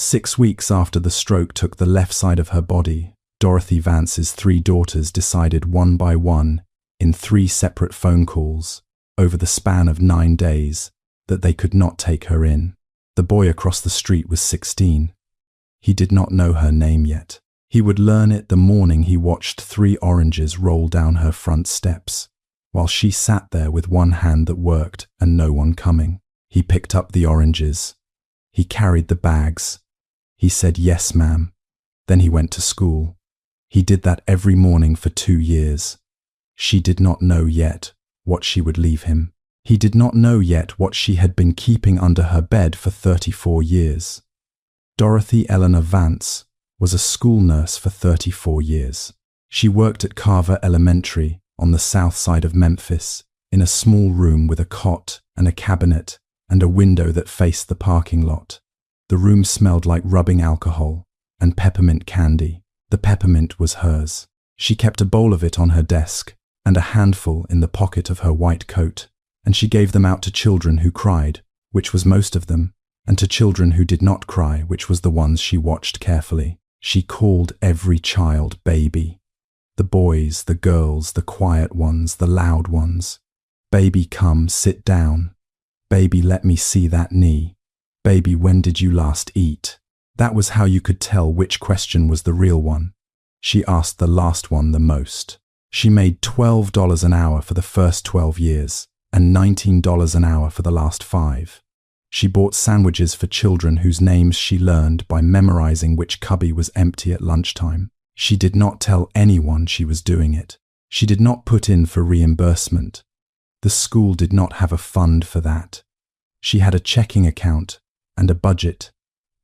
6 weeks after the stroke took the left side of her body, Dorothy Vance's 3 daughters decided one by one, in 3 separate phone calls, over the span of 9 days, that they could not take her in. The boy across the street was 16. He did not know her name yet. He would learn it the morning he watched 3 oranges roll down her front steps, while she sat there with one hand that worked and no one coming. He picked up the oranges. He carried the bags. He said, "Yes, ma'am." Then he went to school. He did that every morning for 2 years. She did not know yet what she would leave him. He did not know yet what she had been keeping under her bed for 34 years. Dorothy Eleanor Vance was a school nurse for 34 years. She worked at Carver Elementary on the south side of Memphis, in a small room with a cot and a cabinet and a window that faced the parking lot. The room smelled like rubbing alcohol and peppermint candy. The peppermint was hers. She kept a bowl of it on her desk and a handful in the pocket of her white coat, and she gave them out to children who cried, which was most of them, and to children who did not cry, which was the ones she watched carefully. She called every child baby. The boys, the girls, the quiet ones, the loud ones. Baby, come, sit down. Baby, let me see that knee. Baby, when did you last eat? That was how you could tell which question was the real one. She asked the last one the most. She made $12 an hour for the first 12 years and $19 an hour for the last 5. She bought sandwiches for children whose names she learned by memorizing which cubby was empty at lunchtime. She did not tell anyone she was doing it. She did not put in for reimbursement. The school did not have a fund for that. She had a checking account and a budget,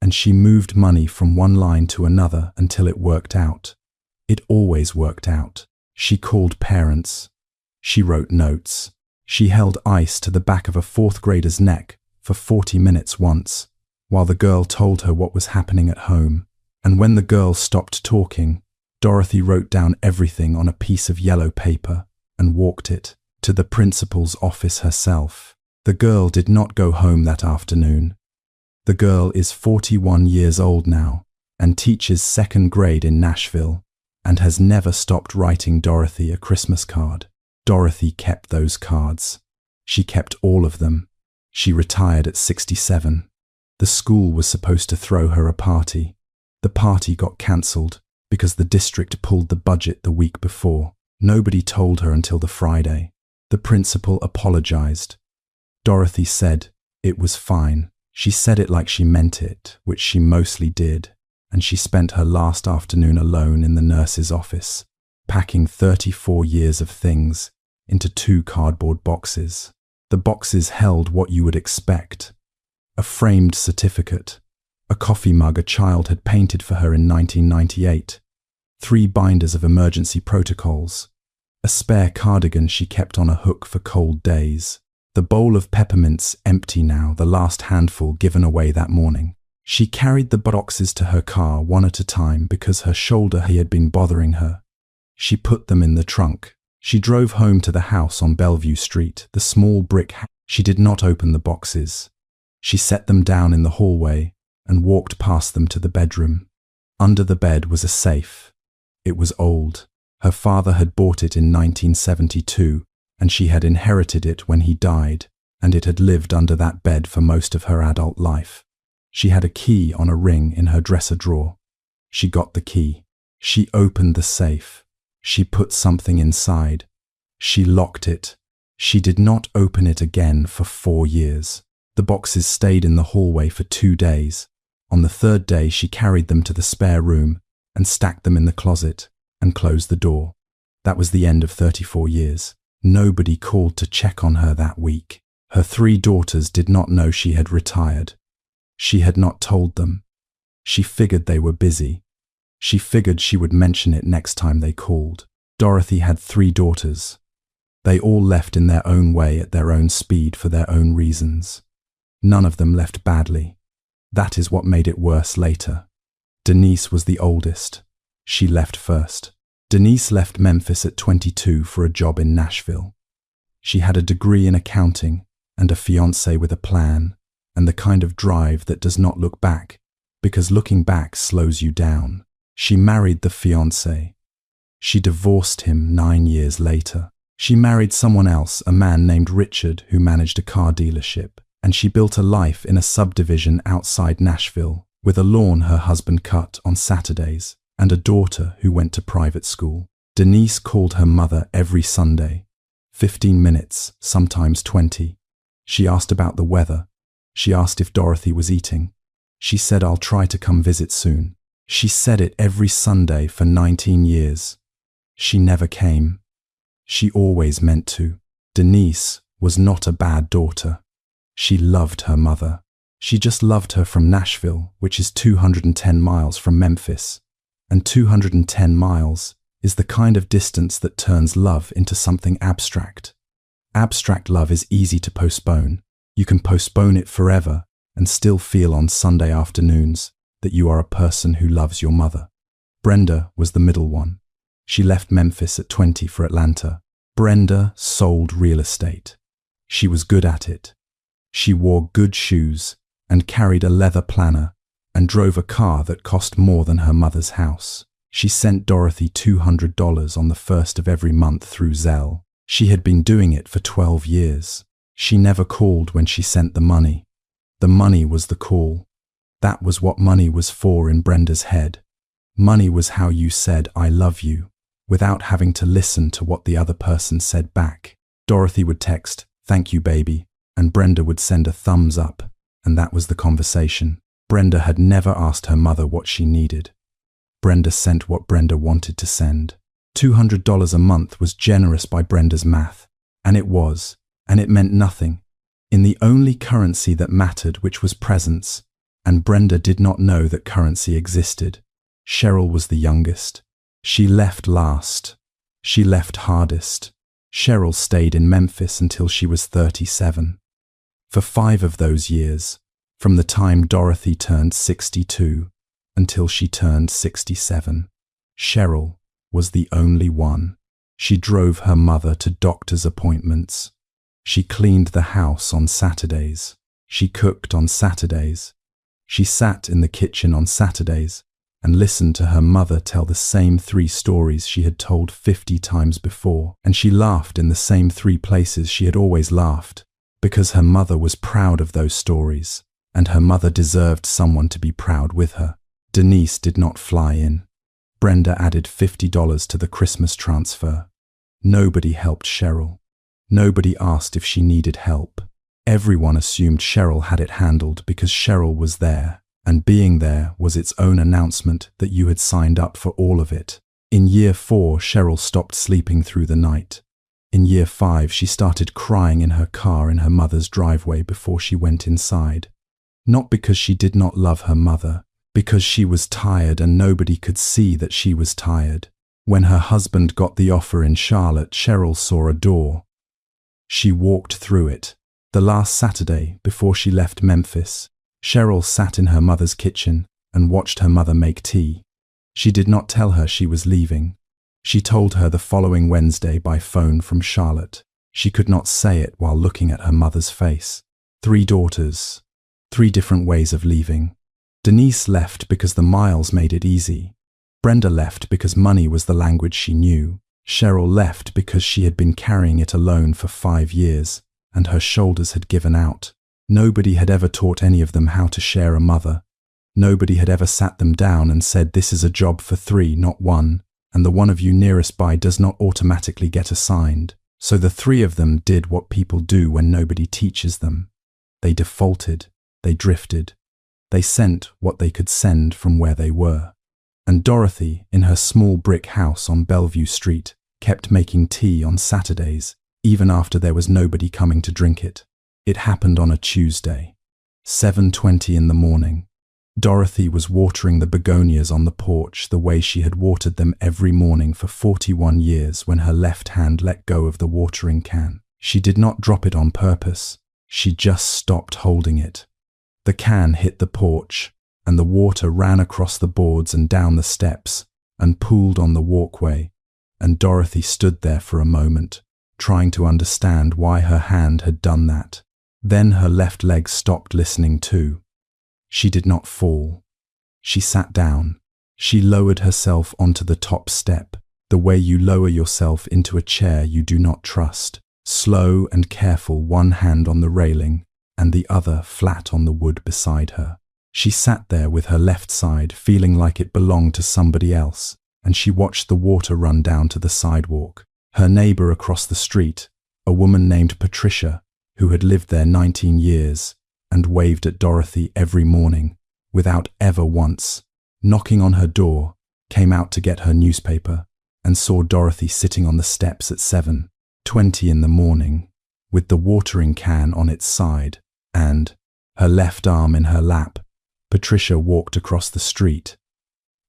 and she moved money from one line to another until it worked out. It always worked out. She called parents. She wrote notes. She held ice to the back of a 4th grader's neck for 40 minutes once, while the girl told her what was happening at home. And when the girl stopped talking, Dorothy wrote down everything on a piece of yellow paper and walked it to the principal's office herself. The girl did not go home that afternoon. The girl is 41 years old now and teaches 2nd grade in Nashville and has never stopped writing Dorothy a Christmas card. Dorothy kept those cards. She kept all of them. She retired at 67. The school was supposed to throw her a party. The party got cancelled because the district pulled the budget the week before. Nobody told her until the Friday. The principal apologized. Dorothy said it was fine. She said it like she meant it, which she mostly did, and she spent her last afternoon alone in the nurse's office, packing 34 years of things into 2 cardboard boxes. The boxes held what you would expect: a framed certificate, a coffee mug a child had painted for her in 1998, 3 binders of emergency protocols, a spare cardigan she kept on a hook for cold days, the bowl of peppermints empty now, the last handful given away that morning. She carried the boxes to her car one at a time because her shoulder had been bothering her. She put them in the trunk. She drove home to the house on Bellevue Street, the small brick house. She did not open the boxes. She set them down in the hallway and walked past them to the bedroom. Under the bed was a safe. It was old. Her father had bought it in 1972, and she had inherited it when he died, and it had lived under that bed for most of her adult life. She had a key on a ring in her dresser drawer. She got the key. She opened the safe. She put something inside. She locked it. She did not open it again for 4 years. The boxes stayed in the hallway for 2 days. On the 3rd day, she carried them to the spare room and stacked them in the closet and closed the door. That was the end of 34 years. Nobody called to check on her that week. Her 3 daughters did not know she had retired. She had not told them. She figured they were busy. She figured she would mention it next time they called. Dorothy had 3 daughters. They all left in their own way at their own speed for their own reasons. None of them left badly. That is what made it worse later. Denise was the oldest. She left first. Denise left Memphis at 22 for a job in Nashville. She had a degree in accounting and a fiancé with a plan and the kind of drive that does not look back because looking back slows you down. She married the fiancé. She divorced him 9 years later. She married someone else, a man named Richard, who managed a car dealership, and she built a life in a subdivision outside Nashville, with a lawn her husband cut on Saturdays, and a daughter who went to private school. Denise called her mother every Sunday, 15 minutes, sometimes 20. She asked about the weather. She asked if Dorothy was eating. She said, "I'll try to come visit soon." She said it every Sunday for 19 years. She never came. She always meant to. Denise was not a bad daughter. She loved her mother. She just loved her from Nashville, which is 210 miles from Memphis. And 210 miles is the kind of distance that turns love into something abstract. Abstract love is easy to postpone. You can postpone it forever and still feel on Sunday afternoons that you are a person who loves your mother. Brenda was the middle one. She left Memphis at 20 for Atlanta. Brenda sold real estate. She was good at it. She wore good shoes and carried a leather planner and drove a car that cost more than her mother's house. She sent Dorothy $200 on the first of every month through Zelle. She had been doing it for 12 years. She never called when she sent the money. The money was the call. That was what money was for in Brenda's head. Money was how you said, "I love you," without having to listen to what the other person said back. Dorothy would text, "Thank you, baby," and Brenda would send a thumbs up, and that was the conversation. Brenda had never asked her mother what she needed. Brenda sent what Brenda wanted to send. $200 a month was generous by Brenda's math, and it meant nothing. In the only currency that mattered, which was presence, and Brenda did not know that currency existed. Cheryl was the youngest. She left last. She left hardest. Cheryl stayed in Memphis until she was 37. For 5 of those years, from the time Dorothy turned 62 until she turned 67, Cheryl was the only one. She drove her mother to doctor's appointments. She cleaned the house on Saturdays. She cooked on Saturdays. She sat in the kitchen on Saturdays and listened to her mother tell the same 3 stories she had told 50 times before, and she laughed in the same 3 places she had always laughed, because her mother was proud of those stories, and her mother deserved someone to be proud with her. Denise did not fly in. Brenda added $50 to the Christmas transfer. Nobody helped Cheryl. Nobody asked if she needed help. Everyone assumed Cheryl had it handled because Cheryl was there, and being there was its own announcement that you had signed up for all of it. In year 4, Cheryl stopped sleeping through the night. In year 5, she started crying in her car in her mother's driveway before she went inside. Not because she did not love her mother, because she was tired and nobody could see that she was tired. When her husband got the offer in Charlotte, Cheryl saw a door. She walked through it. The last Saturday, before she left Memphis, Cheryl sat in her mother's kitchen and watched her mother make tea. She did not tell her she was leaving. She told her the following Wednesday by phone from Charlotte. She could not say it while looking at her mother's face. 3 daughters, 3 different ways of leaving. Denise left because the miles made it easy. Brenda left because money was the language she knew. Cheryl left because she had been carrying it alone for 5 years, and her shoulders had given out. Nobody had ever taught any of them how to share a mother. Nobody had ever sat them down and said, "This is a job for 3, not 1, and the one of you nearest by does not automatically get assigned." So the 3 of them did what people do when nobody teaches them. They defaulted. They drifted. They sent what they could send from where they were. And Dorothy, in her small brick house on Bellevue Street, kept making tea on Saturdays, even after there was nobody coming to drink it. It happened on a Tuesday, 7:20 in the morning. Dorothy was watering the begonias on the porch the way she had watered them every morning for 41 years when her left hand let go of the watering can. She did not drop it on purpose. She just stopped holding it. The can hit the porch, and the water ran across the boards and down the steps and pooled on the walkway, and Dorothy stood there for a moment, trying to understand why her hand had done that. Then her left leg stopped listening too. She did not fall. She sat down. She lowered herself onto the top step, the way you lower yourself into a chair you do not trust. Slow and careful, one hand on the railing and the other flat on the wood beside her. She sat there with her left side feeling like it belonged to somebody else, and she watched the water run down to the sidewalk. Her neighbor across the street, a woman named Patricia, who had lived there 19 years and waved at Dorothy every morning, without ever once knocking on her door, came out to get her newspaper and saw Dorothy sitting on the steps at 7:20 in the morning, with the watering can on its side and her left arm in her lap. Patricia walked across the street.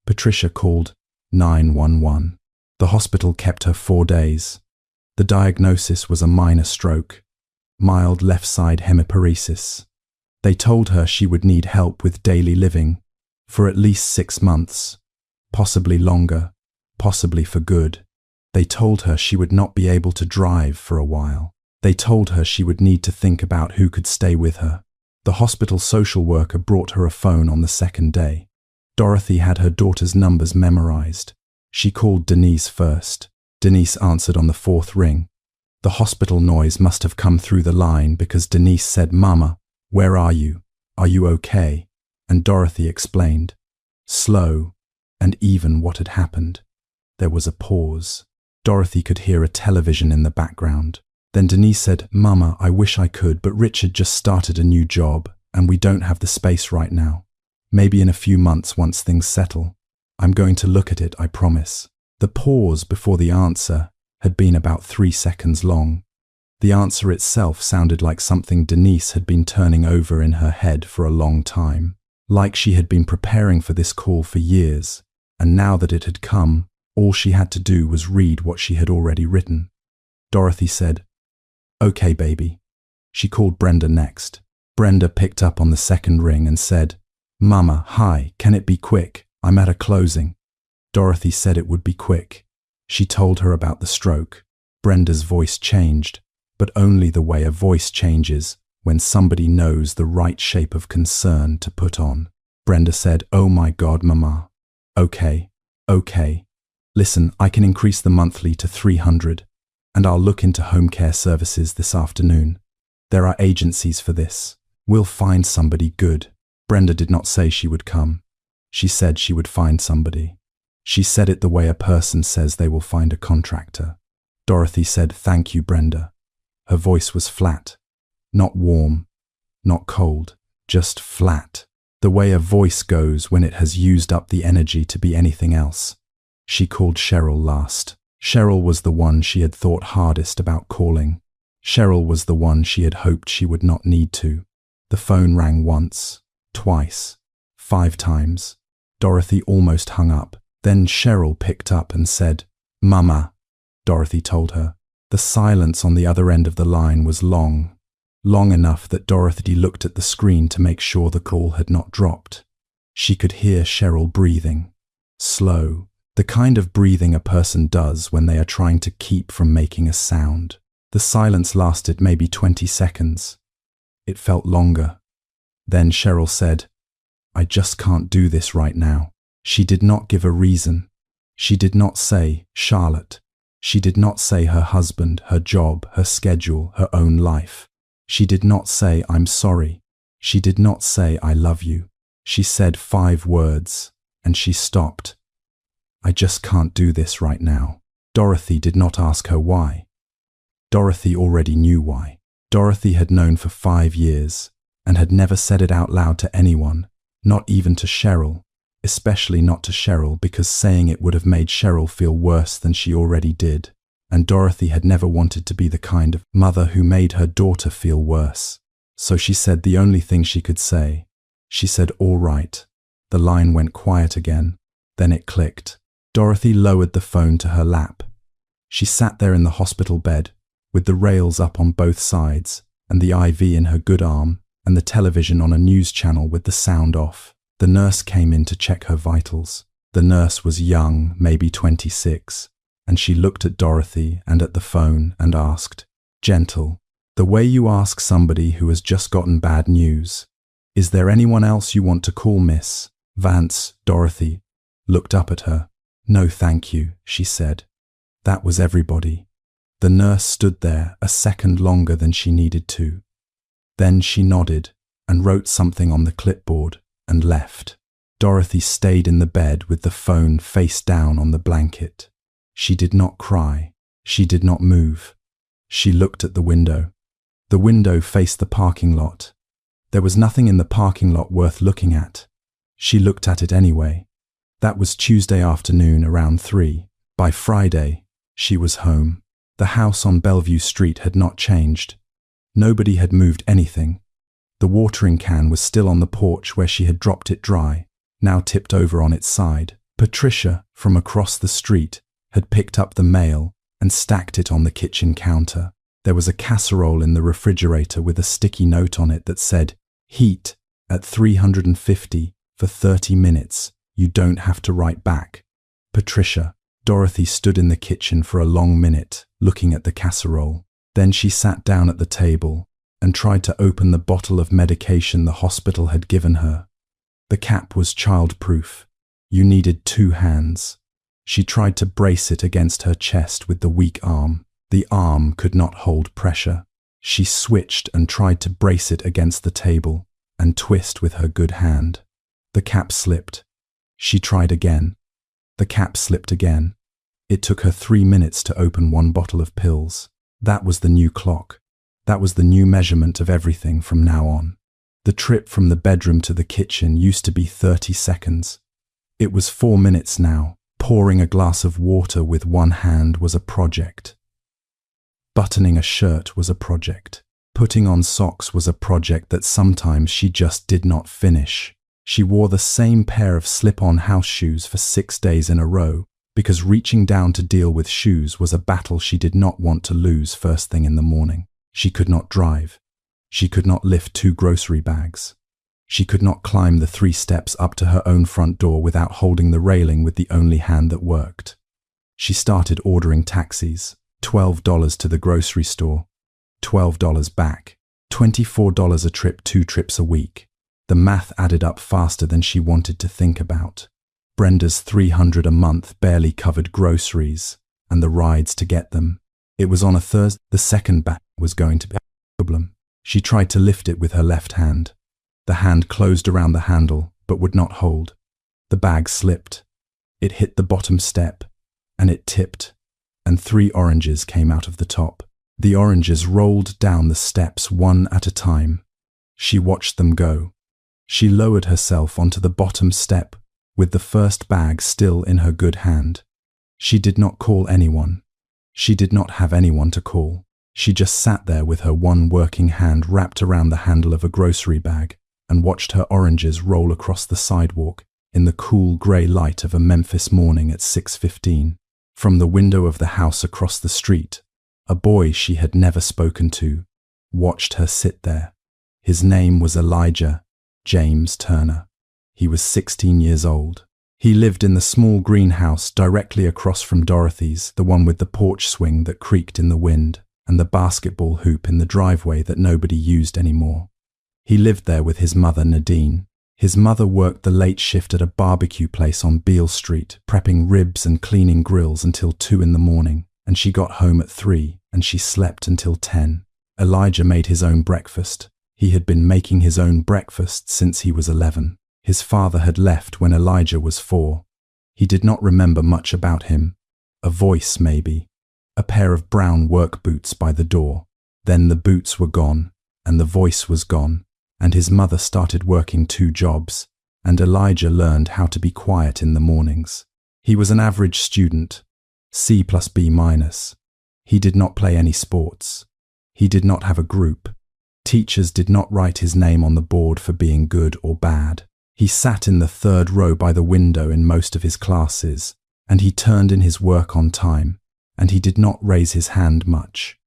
Patricia called 911. The hospital kept her 4 days. The diagnosis was a minor stroke, mild left side hemiparesis. They told her she would need help with daily living for at least 6 months, possibly longer, possibly for good. They told her she would not be able to drive for a while. They told her she would need to think about who could stay with her. The hospital social worker brought her a phone on the second day. Dorothy had her daughter's numbers memorized. She called Denise first. Denise answered on the 4th ring. The hospital noise must have come through the line because Denise said, "Mama, where are you? Are you okay?" And Dorothy explained, slow and even, what had happened. There was a pause. Dorothy could hear a television in the background. Then Denise said, "Mama, I wish I could, but Richard just started a new job and we don't have the space right now. Maybe in a few months once things settle. I'm going to look at it, I promise." The pause before the answer had been about 3 seconds long. The answer itself sounded like something Denise had been turning over in her head for a long time, like she had been preparing for this call for years, and now that it had come, all she had to do was read what she had already written. Dorothy said, "Okay, baby." She called Brenda next. Brenda picked up on the 2nd ring and said, "Mama, hi, can it be quick? I'm at a closing." Dorothy said it would be quick. She told her about the stroke. Brenda's voice changed, but only the way a voice changes when somebody knows the right shape of concern to put on. Brenda said, "Oh my God, Mama." Okay. Listen, I can increase the monthly to 300, and I'll look into home care services this afternoon. There are agencies for this. We'll find somebody good. Brenda did not say she would come. She said she would find somebody. She said it the way a person says they will find a contractor. Dorothy said, "Thank you, Brenda." Her voice was flat, not warm, not cold, just flat, the way a voice goes when it has used up the energy to be anything else. She called Cheryl last. Cheryl was the one she had thought hardest about calling. Cheryl was the one she had hoped she would not need to. The phone rang once, twice, 5 times. Dorothy almost hung up. Then Cheryl picked up and said, "Mama," Dorothy told her. The silence on the other end of the line was long enough that Dorothy looked at the screen to make sure the call had not dropped. She could hear Cheryl breathing, slow, the kind of breathing a person does when they are trying to keep from making a sound. The silence lasted maybe 20 seconds. It felt longer. Then Cheryl said, "I just can't do this right now." She did not give a reason. She did not say Charlotte. She did not say her husband, her job, her schedule, her own life. She did not say "I'm sorry." She did not say "I love you." She said 5 words, and she stopped. "I just can't do this right now." Dorothy did not ask her why. Dorothy already knew why. Dorothy had known for 5 years and had never said it out loud to anyone, not even to Cheryl, especially not to Cheryl, because saying it would have made Cheryl feel worse than she already did. And Dorothy had never wanted to be the kind of mother who made her daughter feel worse. So she said the only thing she could say. She said, "All right." The line went quiet again. Then it clicked. Dorothy lowered the phone to her lap. She sat there in the hospital bed, with the rails up on both sides, and the IV in her good arm, and the television on a news channel with the sound off. The nurse came in to check her vitals. The nurse was young, maybe 26, and she looked at Dorothy and at the phone and asked, gentle, the way you ask somebody who has just gotten bad news, "Is there anyone else you want to call, miss?" Vance, Dorothy, looked up at her. "No, thank you," she said. That was everybody. The nurse stood there a second longer than she needed to. Then she nodded and wrote something on the clipboard and left. Dorothy stayed in the bed with the phone face down on the blanket. She did not cry. She did not move. She looked at the window. The window faced the parking lot. There was nothing in the parking lot worth looking at. She looked at it anyway. That was Tuesday afternoon around 3. By Friday, she was home. The house on Bellevue Street had not changed. Nobody had moved anything. The watering can was still on the porch where she had dropped it dry, now tipped over on its side. Patricia, from across the street, had picked up the mail and stacked it on the kitchen counter. There was a casserole in the refrigerator with a sticky note on it that said, "Heat at 350 for 30 minutes. You don't have to write back. Patricia." Dorothy stood in the kitchen for a long minute, looking at the casserole. Then she sat down at the table and tried to open the bottle of medication the hospital had given her. The cap was child-proof. You needed 2 hands. She tried to brace it against her chest with the weak arm. The arm could not hold pressure. She switched and tried to brace it against the table and twist with her good hand. The cap slipped. She tried again. The cap slipped again. It took her 3 minutes to open 1 bottle of pills. That was the new clock. That was the new measurement of everything from now on. The trip from the bedroom to the kitchen used to be 30 seconds. It was 4 minutes now. Pouring a glass of water with one hand was a project. Buttoning a shirt was a project. Putting on socks was a project that sometimes she just did not finish. She wore the same pair of slip-on house shoes for 6 days in a row, because reaching down to deal with shoes was a battle she did not want to lose first thing in the morning. She could not drive. She could not lift 2 grocery bags. She could not climb the 3 steps up to her own front door without holding the railing with the only hand that worked. She started ordering taxis. $12 to the grocery store, $12 back, $24 a trip, 2 trips a week. The math added up faster than she wanted to think about. Brenda's $300 a month barely covered groceries and the rides to get them. It was on a Thursday. The second bag was going to be a problem. She tried to lift it with her left hand. The hand closed around the handle but would not hold. The bag slipped. It hit the bottom step and it tipped, and 3 oranges came out of the top. The oranges rolled down the steps one at a time. She watched them go. She lowered herself onto the bottom step with the first bag still in her good hand. She did not call anyone. She did not have anyone to call. She just sat there with her one working hand wrapped around the handle of a grocery bag and watched her oranges roll across the sidewalk in the cool grey light of a Memphis morning at 6:15. From the window of the house across the street, a boy she had never spoken to watched her sit there. His name was Elijah James Turner. He was 16 years old. He lived in the small greenhouse directly across from Dorothy's, the one with the porch swing that creaked in the wind and the basketball hoop in the driveway that nobody used anymore. He lived there with his mother, Nadine. His mother worked the late shift at a barbecue place on Beale Street, prepping ribs and cleaning grills until 2 in the morning, and she got home at 3, and she slept until 10. Elijah made his own breakfast. He had been making his own breakfast since he was 11. His father had left when Elijah was 4. He did not remember much about him. A voice, maybe. A pair of brown work boots by the door. Then the boots were gone, and the voice was gone. And his mother started working 2 jobs, and Elijah learned how to be quiet in the mornings. He was an average student, C+B-. He did not play any sports. He did not have a group. Teachers did not write his name on the board for being good or bad. He sat in the 3rd row by the window in most of his classes, and he turned in his work on time, and he did not raise his hand much.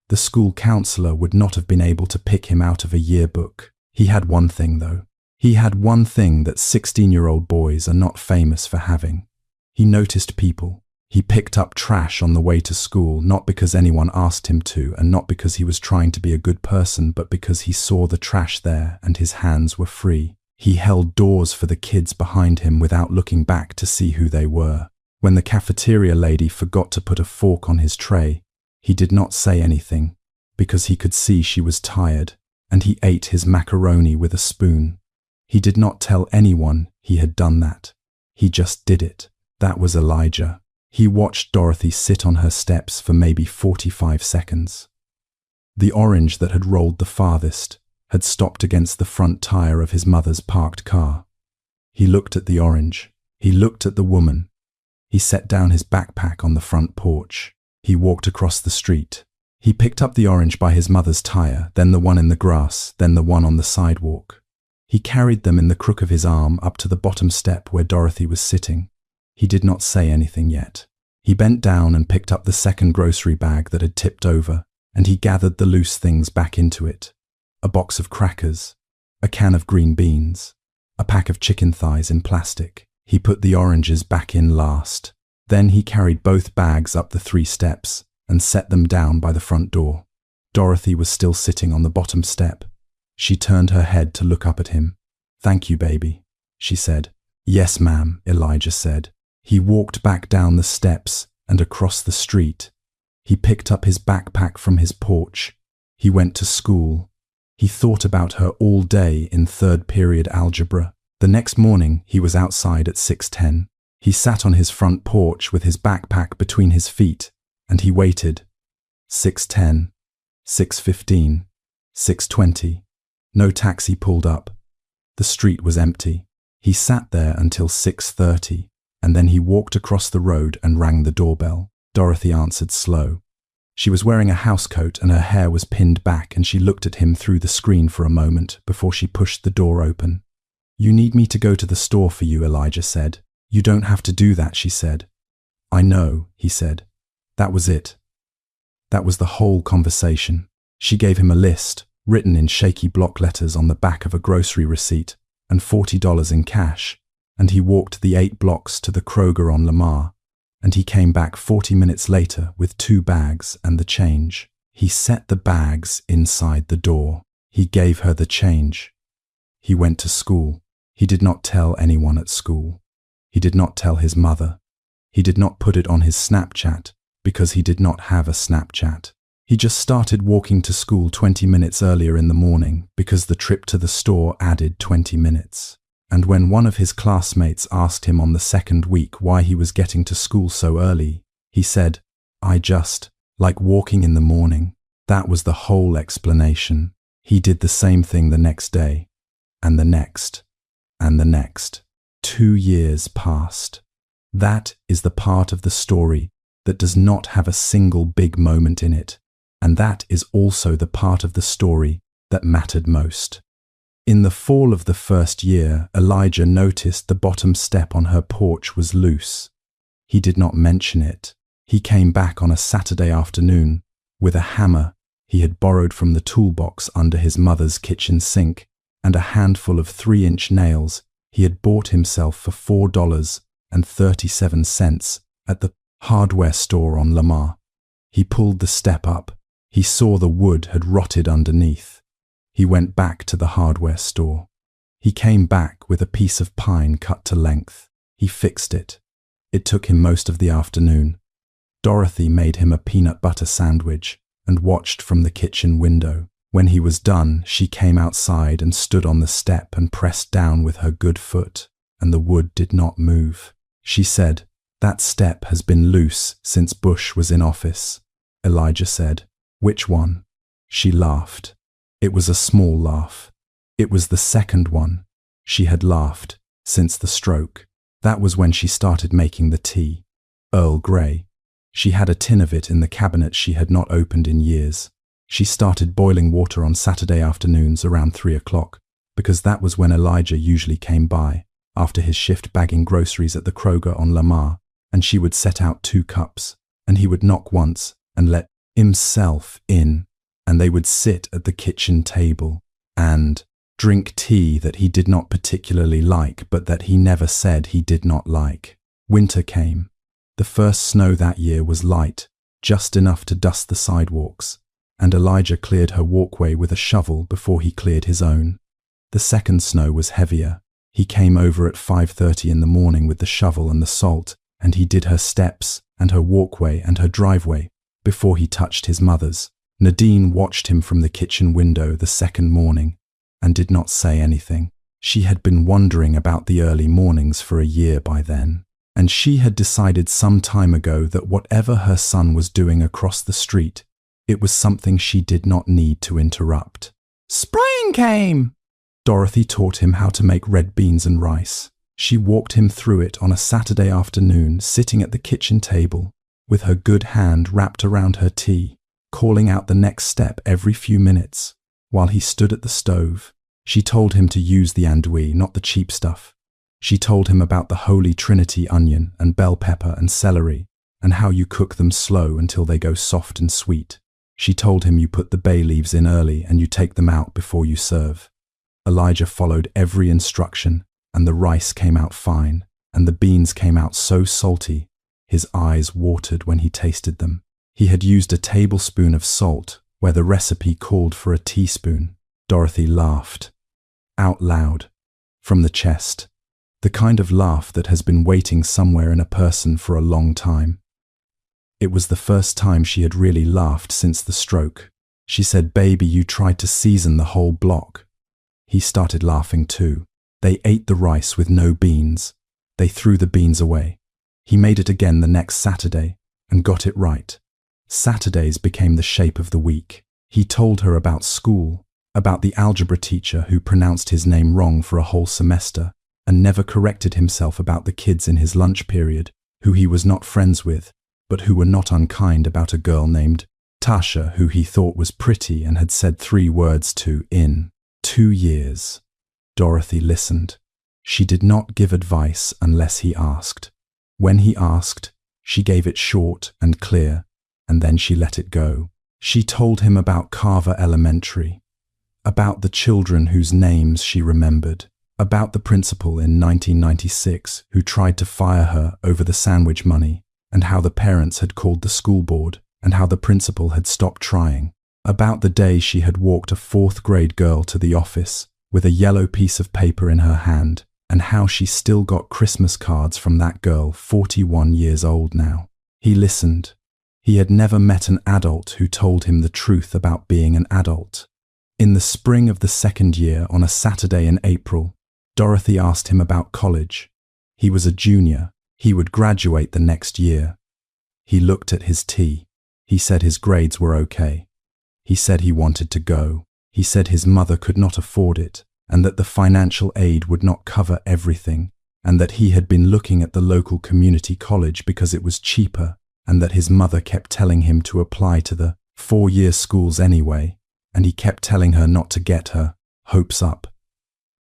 The school counselor would not have been able to pick him out of a yearbook. He had one thing, though. He had one thing that 16-year-old boys are not famous for having. He noticed people. He picked up trash on the way to school, not because anyone asked him to, and not because he was trying to be a good person, but because he saw the trash there and his hands were free. He held doors for the kids behind him without looking back to see who they were. When the cafeteria lady forgot to put a fork on his tray, he did not say anything, because he could see she was tired, and he ate his macaroni with a spoon. He did not tell anyone he had done that. He just did it. That was Elijah. He watched Dorothy sit on her steps for maybe 45 seconds. The orange that had rolled the farthest had stopped against the front tire of his mother's parked car. He looked at the orange. He looked at the woman. He set down his backpack on the front porch. He walked across the street. He picked up the orange by his mother's tire, then the one in the grass, then the one on the sidewalk. He carried them in the crook of his arm up to the bottom step where Dorothy was sitting. He did not say anything yet. He bent down and picked up the second grocery bag that had tipped over, and he gathered the loose things back into it. A box of crackers, a can of green beans, a pack of chicken thighs in plastic. He put the oranges back in last. Then he carried both bags up the 3 steps and set them down by the front door. Dorothy was still sitting on the bottom step. She turned her head to look up at him. "Thank you, baby," she said. "Yes, ma'am," Elijah said. He walked back down the steps and across the street. He picked up his backpack from his porch. He went to school. He thought about her all day in 3rd period algebra. The next morning, he was outside at 6:10. He sat on his front porch with his backpack between his feet, and he waited. 6:10, 6:15, 6:20. No taxi pulled up. The street was empty. He sat there until 6:30, and then he walked across the road and rang the doorbell. Dorothy answered slow. She was wearing a housecoat and her hair was pinned back, and she looked at him through the screen for a moment before she pushed the door open. "You need me to go to the store for you," Elijah said. "You don't have to do that," she said. "I know," he said. That was it. That was the whole conversation. She gave him a list, written in shaky block letters on the back of a grocery receipt, and $40 in cash, and he walked the 8 blocks to the Kroger on Lamar, and he came back 40 minutes later with 2 bags and the change. He set the bags inside the door. He gave her the change. He went to school. He did not tell anyone at school. He did not tell his mother. He did not put it on his Snapchat because he did not have a Snapchat. He just started walking to school 20 minutes earlier in the morning because the trip to the store added 20 minutes. And when one of his classmates asked him on the 2nd week why he was getting to school so early, he said, "I just like walking in the morning." That was the whole explanation. He did the same thing the next day, and the next, and the next. 2 years passed. That is the part of the story that does not have a single big moment in it, and that is also the part of the story that mattered most. In the fall of the first year, Elijah noticed the bottom step on her porch was loose. He did not mention it. He came back on a Saturday afternoon with a hammer he had borrowed from the toolbox under his mother's kitchen sink and a handful of 3-inch nails he had bought himself for $4.37 at the hardware store on Lamar. He pulled the step up. He saw the wood had rotted underneath. He went back to the hardware store. He came back with a piece of pine cut to length. He fixed it. It took him most of the afternoon. Dorothy made him a peanut butter sandwich and watched from the kitchen window. When he was done, she came outside and stood on the step and pressed down with her good foot, and the wood did not move. She said, "That step has been loose since Bush was in office." Elijah said, "Which one?" She laughed. It was a small laugh. It was the second one. She had laughed since the stroke. That was when she started making the tea. Earl Grey. She had a tin of it in the cabinet she had not opened in years. She started boiling water on Saturday afternoons around 3 o'clock, because that was when Elijah usually came by, after his shift bagging groceries at the Kroger on Lamar, and she would set out 2 cups, and he would knock once and let himself in, and they would sit at the kitchen table and drink tea that he did not particularly like, but that he never said he did not like. Winter came. The first snow that year was light, just enough to dust the sidewalks, and Elijah cleared her walkway with a shovel before he cleared his own. The second snow was heavier. He came over at 5:30 in the morning with the shovel and the salt, and he did her steps and her walkway and her driveway before he touched his mother's. Nadine watched him from the kitchen window the second morning and did not say anything. She had been wondering about the early mornings for a year by then, and she had decided some time ago that whatever her son was doing across the street, it was something she did not need to interrupt. Spring came! Dorothy taught him how to make red beans and rice. She walked him through it on a Saturday afternoon, sitting at the kitchen table, with her good hand wrapped around her tea, calling out the next step every few minutes, while he stood at the stove. She told him to use the andouille, not the cheap stuff. She told him about the Holy Trinity onion and bell pepper and celery, and how you cook them slow until they go soft and sweet. She told him you put the bay leaves in early and you take them out before you serve. Elijah followed every instruction, and the rice came out fine, and the beans came out so salty, his eyes watered when he tasted them. He had used a tablespoon of salt where the recipe called for a teaspoon. Dorothy laughed, out loud, from the chest, the kind of laugh that has been waiting somewhere in a person for a long time. It was the first time she had really laughed since the stroke. She said, "Baby, you tried to season the whole block." He started laughing too. They ate the rice with no beans. They threw the beans away. He made it again the next Saturday and got it right. Saturdays became the shape of the week. He told her about school, about the algebra teacher who pronounced his name wrong for a whole semester and never corrected himself about the kids in his lunch period, who he was not friends with, but who were not unkind about a girl named Tasha who he thought was pretty and had said 3 words to in 2 years. Dorothy listened. She did not give advice unless he asked. When he asked, she gave it short and clear, and then she let it go. She told him about Carver Elementary, about the children whose names she remembered, about the principal in 1996 who tried to fire her over the sandwich money, and how the parents had called the school board, and how the principal had stopped trying, about the day she had walked a 4th grade girl to the office with a yellow piece of paper in her hand, and how she still got Christmas cards from that girl 41 years old now. He listened. He had never met an adult who told him the truth about being an adult. In the spring of the 2nd year, on a Saturday in April, Dorothy asked him about college. He was a junior. He would graduate the next year. He looked at his tea. He said his grades were okay. He said he wanted to go. He said his mother could not afford it, and that the financial aid would not cover everything, and that he had been looking at the local community college because it was cheaper, and that his mother kept telling him to apply to the 4-year schools anyway, and he kept telling her not to get her hopes up.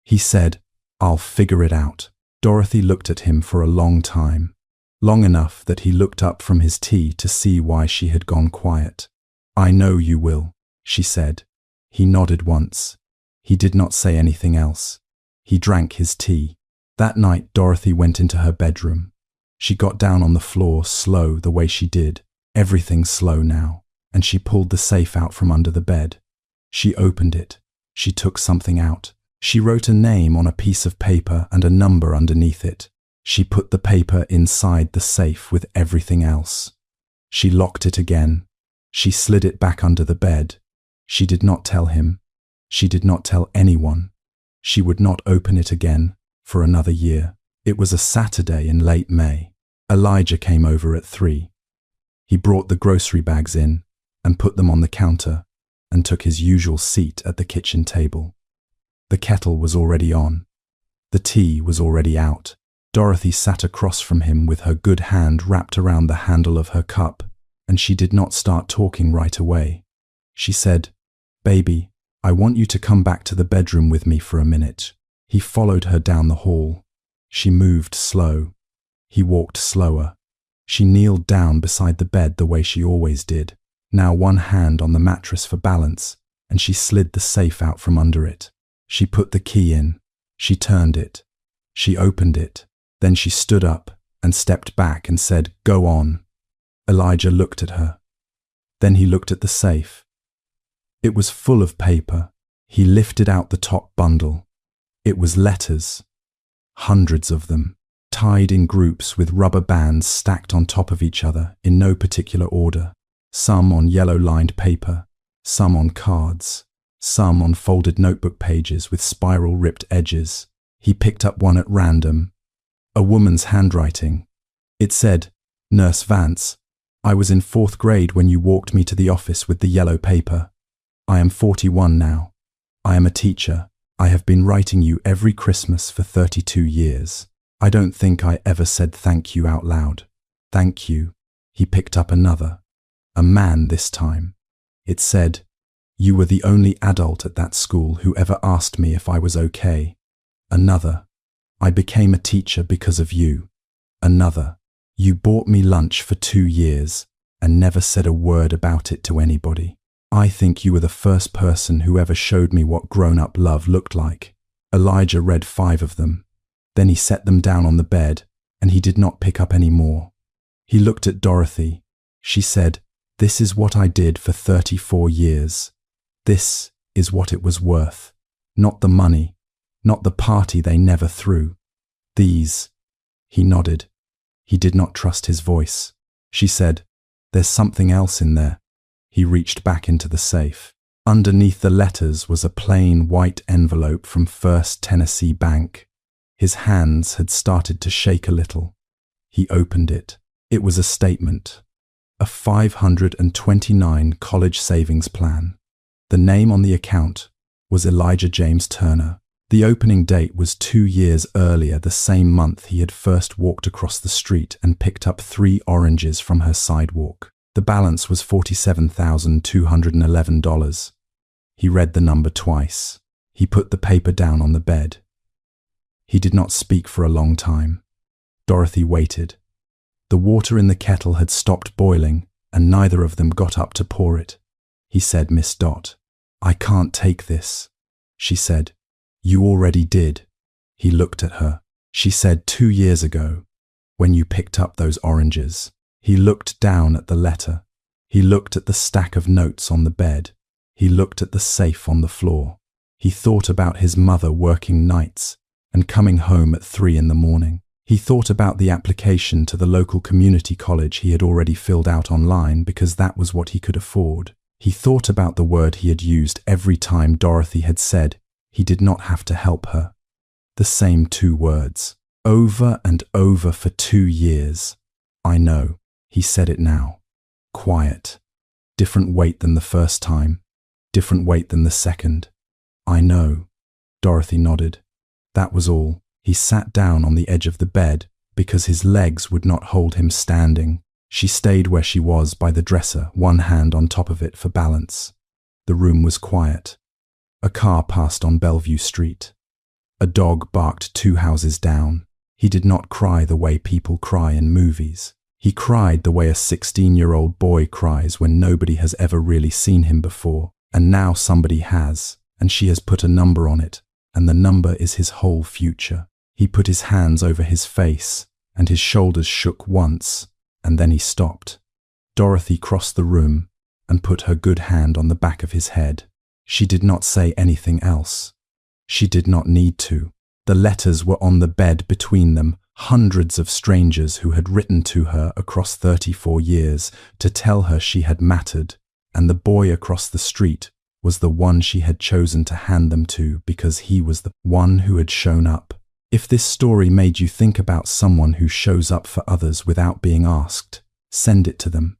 He said, "I'll figure it out." Dorothy looked at him for a long time, long enough that he looked up from his tea to see why she had gone quiet. "I know you will," she said. He nodded once. He did not say anything else. He drank his tea. That night, Dorothy went into her bedroom. She got down on the floor, slow the way she did, everything slow now, and she pulled the safe out from under the bed. She opened it. She took something out. She wrote a name on a piece of paper and a number underneath it. She put the paper inside the safe with everything else. She locked it again. She slid it back under the bed. She did not tell him. She did not tell anyone. She would not open it again for another year. It was a Saturday in late May. Elijah came over at 3. He brought the grocery bags in and put them on the counter and took his usual seat at the kitchen table. The kettle was already on. The tea was already out. Dorothy sat across from him with her good hand wrapped around the handle of her cup, and she did not start talking right away. She said, "Baby, I want you to come back to the bedroom with me for a minute." He followed her down the hall. She moved slow. He walked slower. She kneeled down beside the bed the way she always did, now one hand on the mattress for balance, and she slid the safe out from under it. She put the key in. She turned it. She opened it. Then she stood up and stepped back and said, "Go on." Elijah looked at her. Then he looked at the safe. It was full of paper. He lifted out the top bundle. It was letters. Hundreds of them, tied in groups with rubber bands stacked on top of each other in no particular order. Some on yellow-lined paper, some on cards, some on folded notebook pages with spiral-ripped edges. He picked up one at random. A woman's handwriting. It said, "Nurse Vance, I was in 4th grade when you walked me to the office with the yellow paper. I am 41 now. I am a teacher. I have been writing you every Christmas for 32 years. I don't think I ever said thank you out loud. Thank you." He picked up another. A man this time. It said, "You were the only adult at that school who ever asked me if I was okay." Another. "I became a teacher because of you." Another. "You bought me lunch for 2 years and never said a word about it to anybody. I think you were the first person who ever showed me what grown-up love looked like." Elijah read 5 of them. Then he set them down on the bed, and he did not pick up any more. He looked at Dorothy. She said, "This is what I did for 34 years. This is what it was worth. Not the money, not the party they never threw. These." He nodded. He did not trust his voice. She said, "There's something else in there." He reached back into the safe. Underneath the letters was a plain white envelope from First Tennessee Bank. His hands had started to shake a little. He opened it. It was a statement. A $529 college savings plan. The name on the account was Elijah James Turner. The opening date was 2 years earlier, the same month he had first walked across the street and picked up 3 oranges from her sidewalk. The balance was $47,211. He read the number twice. He put the paper down on the bed. He did not speak for a long time. Dorothy waited. The water in the kettle had stopped boiling, and neither of them got up to pour it. He said, "Miss Dot, I can't take this." She said, "You already did." He looked at her. She said, "2 years ago, when you picked up those oranges." He looked down at the letter. He looked at the stack of notes on the bed. He looked at the safe on the floor. He thought about his mother working nights and coming home at 3 in the morning. He thought about the application to the local community college he had already filled out online because that was what he could afford. He thought about the word he had used every time Dorothy had said he did not have to help her. The same 2 words, over and over for 2 years. "I know." He said it now. Quiet. Different weight than the first time. Different weight than the second. "I know." Dorothy nodded. That was all. He sat down on the edge of the bed because his legs would not hold him standing. She stayed where she was by the dresser, one hand on top of it for balance. The room was quiet. A car passed on Bellevue Street. A dog barked 2 houses down. He did not cry the way people cry in movies. He cried the way a 16-year-old boy cries when nobody has ever really seen him before, and now somebody has, and she has put a number on it, and the number is his whole future. He put his hands over his face, and his shoulders shook once, and then he stopped. Dorothy crossed the room and put her good hand on the back of his head. She did not say anything else. She did not need to. The letters were on the bed between them, hundreds of strangers who had written to her across 34 years to tell her she had mattered, and the boy across the street was the one she had chosen to hand them to because he was the one who had shown up. If this story made you think about someone who shows up for others without being asked, send it to them.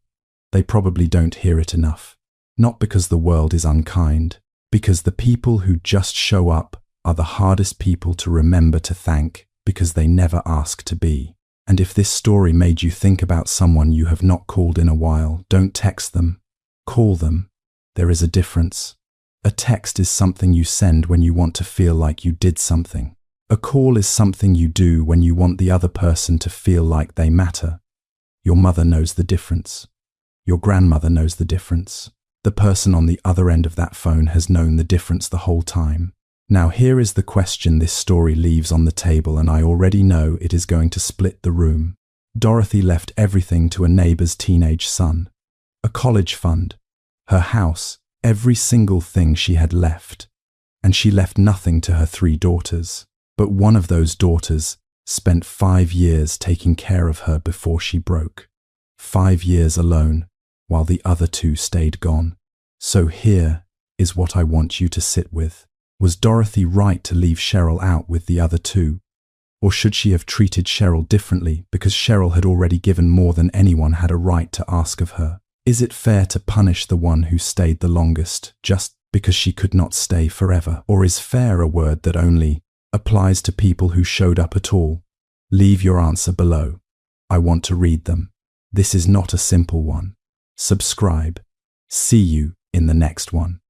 They probably don't hear it enough. Not because the world is unkind, because the people who just show up are the hardest people to remember to thank because they never ask to be. And if this story made you think about someone you have not called in a while, don't text them. Call them. There is a difference. A text is something you send when you want to feel like you did something. A call is something you do when you want the other person to feel like they matter. Your mother knows the difference. Your grandmother knows the difference. The person on the other end of that phone has known the difference the whole time. Now here is the question this story leaves on the table, and I already know it is going to split the room. Dorothy left everything to a neighbor's teenage son. A college fund. Her house. Every single thing she had left. and she left nothing to her 3 daughters. But one of those daughters spent 5 years taking care of her before she broke. 5 years alone, while the other 2 stayed gone. So here is what I want you to sit with. Was Dorothy right to leave Cheryl out with the other 2? Or should she have treated Cheryl differently because Cheryl had already given more than anyone had a right to ask of her? Is it fair to punish the one who stayed the longest just because she could not stay forever? Or is fair a word that only applies to people who showed up at all? Leave your answer below. I want to read them. This is not a simple one. Subscribe. See you in the next one.